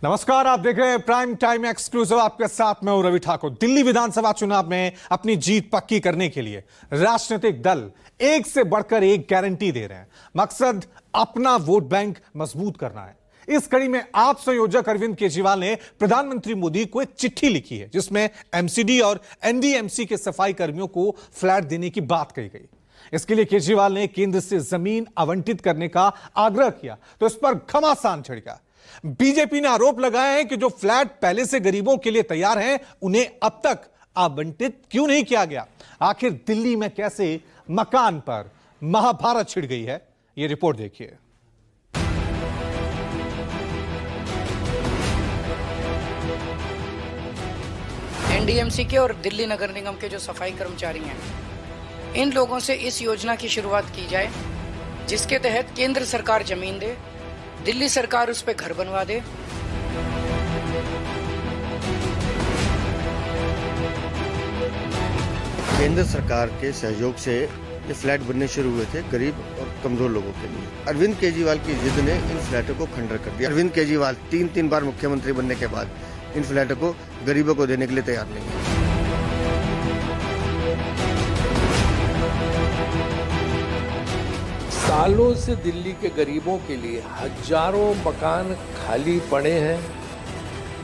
नमस्कार, आप देख रहे हैं प्राइम टाइम एक्सक्लूसिव। आपके साथ मैं हूं रवि ठाकुर। दिल्ली विधानसभा चुनाव में अपनी जीत पक्की करने के लिए राजनीतिक दल एक से बढ़कर एक गारंटी दे रहे हैं। मकसद अपना वोट बैंक मजबूत करना है। इस कड़ी में आप संयोजक अरविंद केजरीवाल ने प्रधानमंत्री मोदी को एक चिट्ठी लिखी है, जिसमें एमसीडी और एनडीएमसी के सफाई कर्मियों को फ्लैट देने की बात कही गई। इसके लिए केजरीवाल ने केंद्र से जमीन आवंटित करने का आग्रह किया तो इस पर घमासान छिड़ गया। बीजेपी ने आरोप लगाया है कि जो फ्लैट पहले से गरीबों के लिए तैयार हैं, उन्हें अब तक आवंटित क्यों नहीं किया गया। आखिर दिल्ली में कैसे मकान पर महाभारत छिड़ गई है, यह रिपोर्ट देखिए। एनडीएमसी के और दिल्ली नगर निगम के जो सफाई कर्मचारी हैं, इन लोगों से इस योजना की शुरुआत की जाए, जिसके तहत केंद्र सरकार जमीन दे, दिल्ली सरकार उस पे घर बनवा दे। केंद्र सरकार के सहयोग से ये फ्लैट बनने शुरू हुए थे गरीब और कमजोर लोगों के लिए। अरविंद केजरीवाल की जिद ने इन फ्लैटों को खंडर कर दिया। अरविंद केजरीवाल तीन बार मुख्यमंत्री बनने के बाद इन फ्लैटों को गरीबों को देने के लिए तैयार नहीं है। सालों से दिल्ली के गरीबों के लिए हजारों मकान खाली पड़े हैं,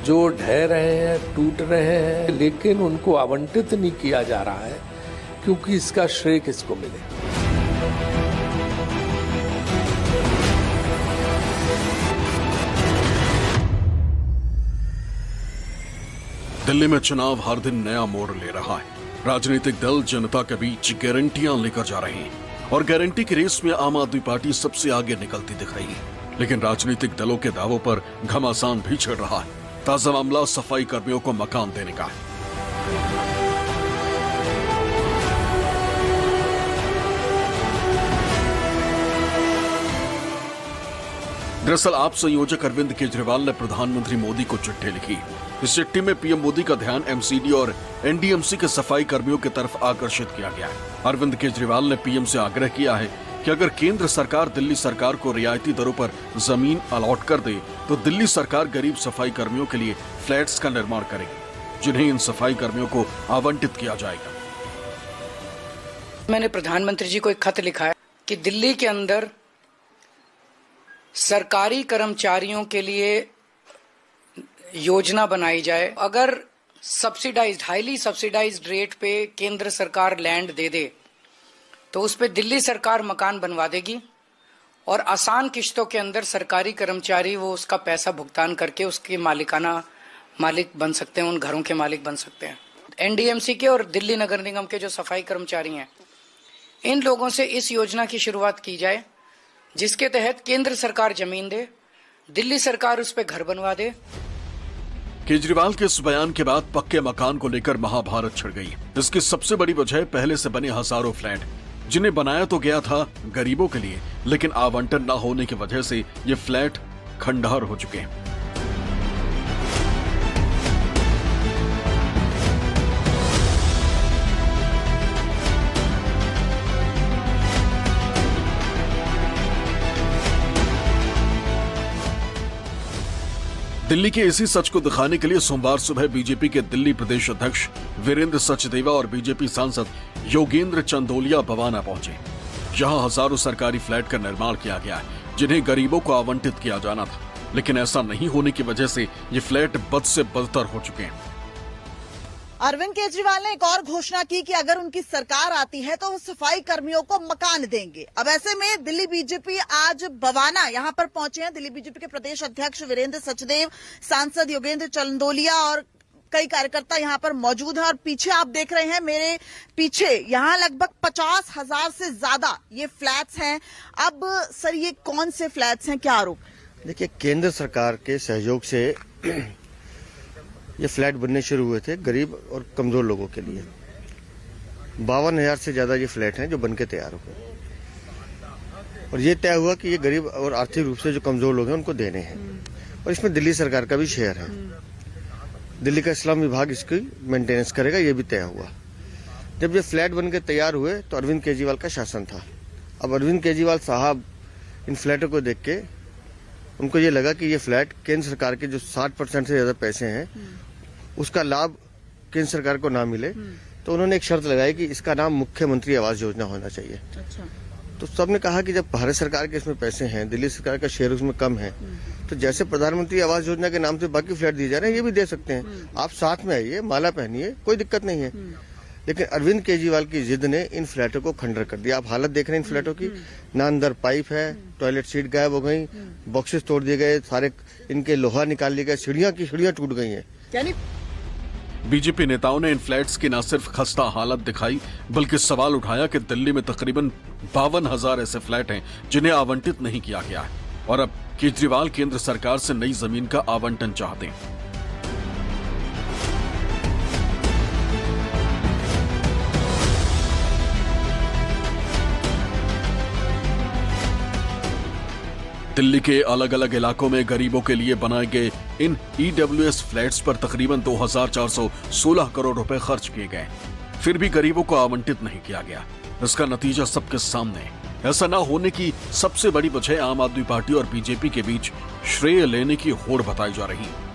जो ढह रहे हैं, टूट रहे हैं, लेकिन उनको आवंटित नहीं किया जा रहा है क्योंकि इसका श्रेय किसको मिले। दिल्ली में चुनाव हर दिन नया मोड़ ले रहा है। राजनीतिक दल जनता के बीच गारंटियां लेकर जा रहे हैं और गारंटी की रेस में आम आदमी पार्टी सबसे आगे निकलती दिख रही है। लेकिन राजनीतिक दलों के दावों पर घमासान भी छिड़ रहा है। ताजा मामला सफाई कर्मियों को मकान देने का है। दरअसल आप संयोजक अरविंद केजरीवाल ने प्रधानमंत्री मोदी को चिट्ठी लिखी। इस चिट्ठी में पीएम मोदी का ध्यान एमसीडी और एनडीएमसी के सफाई कर्मियों की तरफ आकर्षित किया गया है। अरविंद केजरीवाल ने पीएम से आग्रह किया है कि अगर केंद्र सरकार दिल्ली सरकार को रियायती दरों पर जमीन अलॉट कर दे तो दिल्ली सरकार गरीब सफाई कर्मियों के लिए फ्लैट्स का निर्माण करेगी, जिन्हें इन सफाई कर्मियों को आवंटित किया जाएगा। मैंने प्रधानमंत्री जी को एक खत लिखा है कि दिल्ली के अंदर सरकारी कर्मचारियों के लिए योजना बनाई जाए। अगर सब्सिडाइज्ड, हाईली सब्सिडाइज्ड रेट पे केंद्र सरकार लैंड दे दे तो उस पे दिल्ली सरकार मकान बनवा देगी और आसान किश्तों के अंदर सरकारी कर्मचारी वो उसका पैसा भुगतान करके उसके मालिक बन सकते हैं, उन घरों के मालिक बन सकते हैं। एनडीएमसी के और दिल्ली नगर निगम के जो सफाई कर्मचारी हैं, इन लोगों से इस योजना की शुरुआत की जाए, जिसके तहत केंद्र सरकार जमीन दे, दिल्ली सरकार उस पे घर बनवा दे। केजरीवाल के इस बयान के बाद पक्के मकान को लेकर महाभारत छिड़ गई। इसकी सबसे बड़ी वजह पहले से बने हजारों फ्लैट, जिन्हें बनाया तो गया था गरीबों के लिए, लेकिन आवंटन न होने की वजह से ये फ्लैट खंडहर हो चुके हैं। दिल्ली के इसी सच को दिखाने के लिए सोमवार सुबह बीजेपी के दिल्ली प्रदेश अध्यक्ष वीरेंद्र सचदेवा और बीजेपी सांसद योगेंद्र चंदोलिया बवाना पहुंचे। यहां हजारों सरकारी फ्लैट का निर्माण किया गया है, जिन्हें गरीबों को आवंटित किया जाना था, लेकिन ऐसा नहीं होने की वजह से ये फ्लैट बद से बदतर हो चुके हैं। अरविंद केजरीवाल ने एक और घोषणा की कि अगर उनकी सरकार आती है तो वो सफाई कर्मियों को मकान देंगे। अब ऐसे में दिल्ली बीजेपी आज बवाना यहां पर पहुंचे हैं। दिल्ली बीजेपी के प्रदेश अध्यक्ष वीरेंद्र सचदेव, सांसद योगेंद्र चंदोलिया और कई कार्यकर्ता यहां पर मौजूद हैं। और पीछे आप देख रहे हैं, मेरे पीछे यहां लगभग 50,000 से ज्यादा ये फ्लैट्स हैं। अब सर, ये कौन से फ्लैट्स हैं, क्या आरोप? देखिए, केंद्र सरकार के सहयोग से ये फ्लैट बनने शुरू हुए थे गरीब और कमजोर लोगों के लिए। 52,000 से ज्यादा ये फ्लैट हैं जो बनके तैयार हो गए और ये तय हुआ कि ये गरीब और आर्थिक रूप से जो कमजोर लोग हैं उनको देने हैं। और इसमें दिल्ली सरकार का भी शेयर है। दिल्ली का इस्लाम विभाग इसकी मेंटेनेंस करेगा, ये भी तय हुआ। जब ये फ्लैट बनके तैयार हुए तो अरविंद केजरीवाल का शासन था। अब अरविंद केजरीवाल साहब इन फ्लैटों को देख के उनको ये लगा कि ये फ्लैट केंद्र सरकार के जो 60% से ज्यादा पैसे हैं उसका लाभ केंद्र सरकार को ना मिले, तो उन्होंने एक शर्त लगाई कि इसका नाम मुख्यमंत्री आवास योजना होना चाहिए। अच्छा। तो सबने कहा कि जब भारत सरकार के इसमें पैसे हैं, दिल्ली सरकार का शेयर उसमें कम है, तो जैसे प्रधानमंत्री आवास योजना के नाम से बाकी फ्लैट दिए जा रहे हैं ये भी दे सकते हैं, आप साथ में आइए, माला पहनिए, कोई दिक्कत नहीं है। लेकिन अरविंद केजरीवाल की जिद ने इन फ्लैटों को खंडर कर दिया। आप हालत देख रहे हैं इन फ्लैटों की, ना अंदर पाइप है, टॉयलेट सीट गायब हो गई, बॉक्सेस तोड़ दिए गए, सारे इनके लोहा निकाल लिए गए, सीढ़ियां टूट गई हैं। यानी बीजेपी नेताओं ने इन फ्लैट्स की न सिर्फ खस्ता हालत दिखाई, बल्कि सवाल उठाया कि दिल्ली में तकरीबन 52,000 ऐसे फ्लैट हैं जिन्हें आवंटित नहीं किया गया है, और अब केजरीवाल केंद्र सरकार से नई जमीन का आवंटन चाहते हैं। दिल्ली के अलग अलग इलाकों में गरीबों के लिए बनाए गए इन EWS फ्लैट्स पर तकरीबन 2,416 करोड़ रुपए खर्च किए गए, फिर भी गरीबों को आवंटित नहीं किया गया। इसका नतीजा सबके सामने है। ऐसा न होने की सबसे बड़ी वजह आम आदमी पार्टी और बीजेपी के बीच श्रेय लेने की होड़ बताई जा रही है।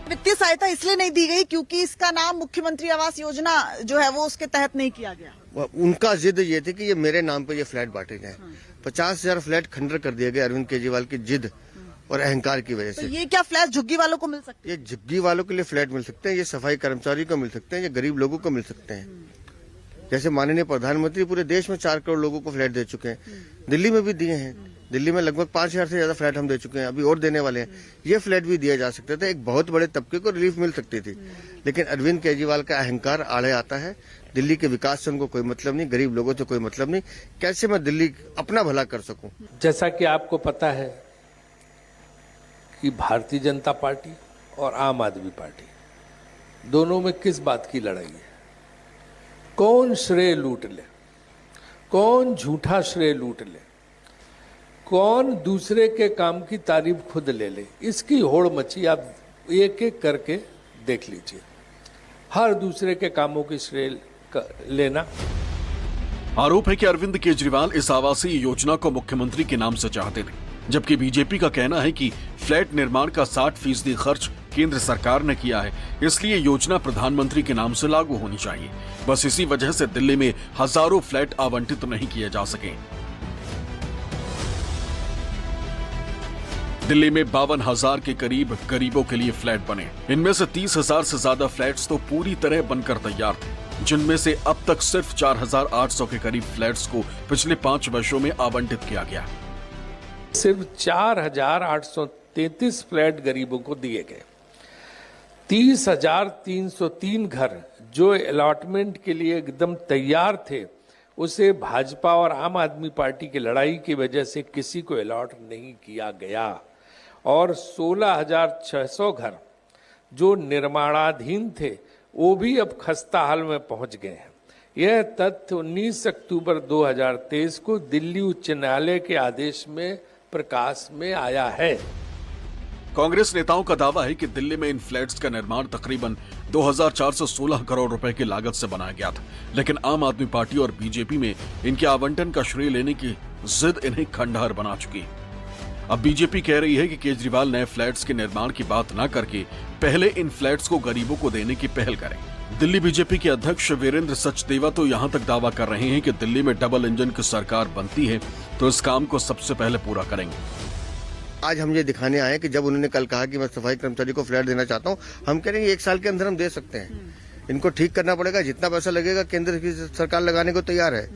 वित्तीय सहायता इसलिए नहीं दी गई क्योंकि इसका नाम मुख्यमंत्री आवास योजना जो है वो उसके तहत नहीं किया गया। उनका जिद ये थी कि ये मेरे नाम पे ये फ्लैट बांटे जाएं। 50,000 फ्लैट खंडर कर दिए गए अरविंद केजरीवाल की जिद और अहंकार की वजह तो से। ये क्या फ्लैट झुग्गी वालों को मिल सकते ये झुग्गी वालों के लिए फ्लैट मिल सकते हैं, ये सफाई कर्मचारी को मिल सकते हैं, ये गरीब लोगों को मिल सकते हैं। जैसे माननीय प्रधानमंत्री पूरे देश में 4 करोड़ लोगों को फ्लैट दे चुके हैं, दिल्ली में भी दिए हैं। दिल्ली में लगभग 5,000 से ज्यादा फ्लैट हम दे चुके हैं, अभी और देने वाले हैं। ये फ्लैट भी दिए जा सकते थे, एक बहुत बड़े तबके को रिलीफ मिल सकती थी। लेकिन अरविंद केजरीवाल का अहंकार आड़े आता है। दिल्ली के विकास से उनको कोई मतलब नहीं, गरीब लोगों से कोई मतलब नहीं। कैसे मैं दिल्ली अपना भला कर सकूं? जैसा कि आपको पता है कि भारतीय जनता पार्टी और आम आदमी पार्टी दोनों में किस बात की लड़ाई है, कौन श्रेय लूट ले, कौन झूठा श्रेय लूट ले, कौन दूसरे के काम की तारीफ खुद ले ले, इसकी होड़ मची। आप एक एक करके देख लीजिए, हर दूसरे के कामों की श्रेय लेना। आरोप है कि अरविंद केजरीवाल इस आवासीय योजना को मुख्यमंत्री के नाम से चाहते थे, जबकि बीजेपी का कहना है कि फ्लैट निर्माण का 60% खर्च केंद्र सरकार ने किया है, इसलिए योजना प्रधानमंत्री के नाम से लागू होनी चाहिए। बस इसी वजह से दिल्ली में हजारों फ्लैट आवंटित नहीं किए जा सके। दिल्ली में 52,000 के करीब गरीबों के लिए फ्लैट बने। इनमें से 30,000 से ज्यादा फ्लैट्स तो पूरी तरह बनकर तैयार थे, जिनमें से अब तक सिर्फ 4,800 के करीब फ्लैट्स को पिछले 5 वर्षों में आवंटित किया गया। सिर्फ 4,833 फ्लैट गरीबों को दिए गए। 30,303 घर जो अलॉटमेंट के लिए एकदम तैयार थे, उसे भाजपा और आम आदमी पार्टी की लड़ाई की वजह से किसी को अलॉट नहीं किया गया। और 16,600 घर जो निर्माणाधीन थे वो भी अब खस्ता हाल में पहुंच गए हैं। यह तथ्य 19 अक्टूबर 2023 को दिल्ली उच्च न्यायालय के आदेश में प्रकाश में आया है। कांग्रेस नेताओं का दावा है कि दिल्ली में इन फ्लैट्स का निर्माण तकरीबन 2,416 करोड़ रुपए की लागत से बनाया गया था, लेकिन आम आदमी पार्टी और बीजेपी में इनके आवंटन का श्रेय लेने की जिद इन्हें खंडहर बना चुकी है। अब बीजेपी कह रही है कि केजरीवाल नए फ्लैट्स के निर्माण की बात न करके पहले इन फ्लैट्स को गरीबों को देने की पहल करें। दिल्ली बीजेपी के अध्यक्ष वीरेंद्र सचदेवा तो यहाँ तक दावा कर रहे हैं कि दिल्ली में डबल इंजन की सरकार बनती है तो इस काम को सबसे पहले पूरा करेंगे। आज हम ये दिखाने आए कि जब उन्होंने कल कहा कि मैं सफाई कर्मचारी को फ्लैट देना चाहता हूँ, हम कह रहे हैं 1 साल के अंदर हम दे सकते हैं। इनको ठीक करना पड़ेगा, जितना पैसा लगेगा केंद्र की सरकार लगाने को तैयार है।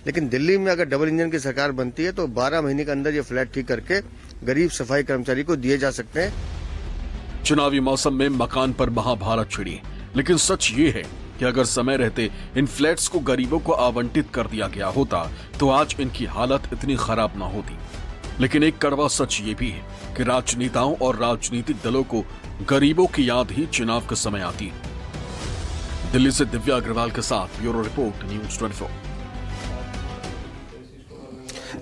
लेकिन दिल्ली में अगर डबल इंजन की सरकार बनती है तो 12 महीने के अंदर ये फ्लैट ठीक करके गरीब सफाई कर्मचारी को दिए जा सकते हैं। चुनावी मौसम में मकान पर महाभारत छिड़ी, लेकिन सच ये है कि अगर समय रहते इन फ्लैट्स को गरीबों को आवंटित कर दिया गया होता तो आज इनकी हालत इतनी खराब ना होती। लेकिन एक कड़वा सच ये भी है कि राजनेताओं और राजनीतिक दलों को गरीबों की याद ही चुनाव के समय आती है। दिल्ली से दिव्या अग्रवाल के साथ ब्यूरो रिपोर्ट, न्यूज़ 24।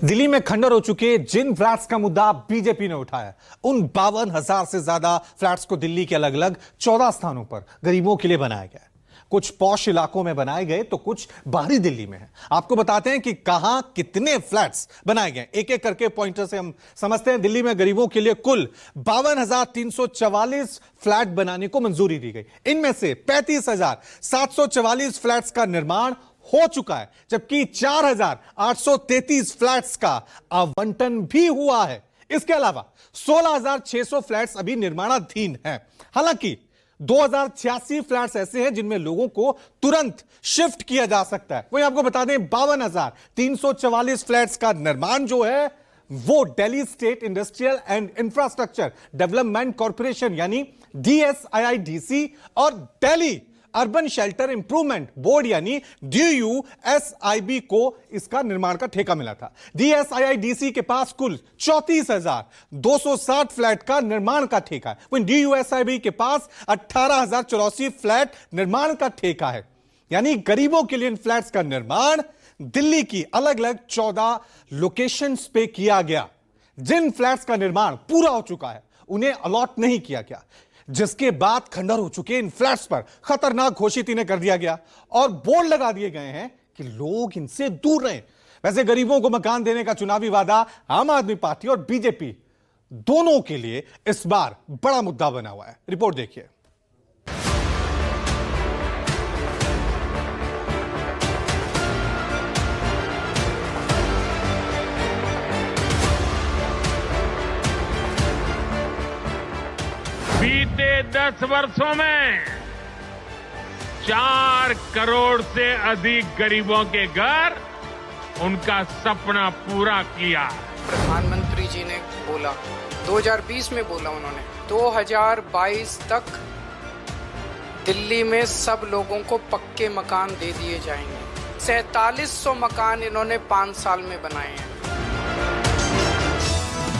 दिल्ली में खंडर हो चुके जिन फ्लैट्स का मुद्दा बीजेपी ने उठाया, उन 52,000 से ज्यादा फ्लैट्स को दिल्ली के अलग अलग 14 स्थानों पर गरीबों के लिए बनाया गया है। कुछ पॉश इलाकों में बनाए गए तो कुछ बाहरी दिल्ली में है। आपको बताते हैं कि कहां कितने फ्लैट्स बनाए गए, एक एक करके पॉइंटर से हम समझते हैं। दिल्ली में गरीबों के लिए कुल 52,344 फ्लैट बनाने को मंजूरी दी गई। इनमें से 35,744 फ्लैट्स का निर्माण हो चुका है, जबकि 4,833 फ्लैट्स का आवंटन भी हुआ है। इसके अलावा 16,600 फ्लैट्स अभी निर्माणाधीन हैं। हालांकि 2,086 फ्लैट्स ऐसे हैं जिनमें लोगों को तुरंत शिफ्ट किया जा सकता है। वहीं आपको बता दें 52,344 फ्लैट्स का निर्माण जो है वो Delhi state industrial and infrastructure development corporation यानी DSIIDC और Delhi urban shelter improvement board यानी DUSIB को इसका निर्माण का ठेका मिला था। DSIIDC के पास कुल 34,260 फ्लैट का निर्माण का ठेका है, वहीं DUSIB के पास 18,084 फ्लैट निर्माण का ठेका है। यानी गरीबों के लिए इन फ्लैट्स का निर्माण दिल्ली की अलग अलग 14 लोकेशंस पे किया गया। जिन फ्लैट्स का निर्माण पूरा हो चुका है उन्हें अलॉट नहीं किया गया, जिसके बाद खंडर हो चुके इन फ्लैट्स पर खतरनाक घोषित इन्हें कर दिया गया और बोर्ड लगा दिए गए हैं कि लोग इनसे दूर रहें। वैसे गरीबों को मकान देने का चुनावी वादा आम आदमी पार्टी और बीजेपी दोनों के लिए इस बार बड़ा मुद्दा बना हुआ है। रिपोर्ट देखिए। बीते 10 वर्षों में 4 करोड़ से अधिक गरीबों के घर उनका सपना पूरा किया। प्रधानमंत्री जी ने बोला 2020 में बोला उन्होंने 2022 तक दिल्ली में सब लोगों को पक्के मकान दे दिए जाएंगे। 4700 मकान इन्होंने 5 साल में बनाए हैं।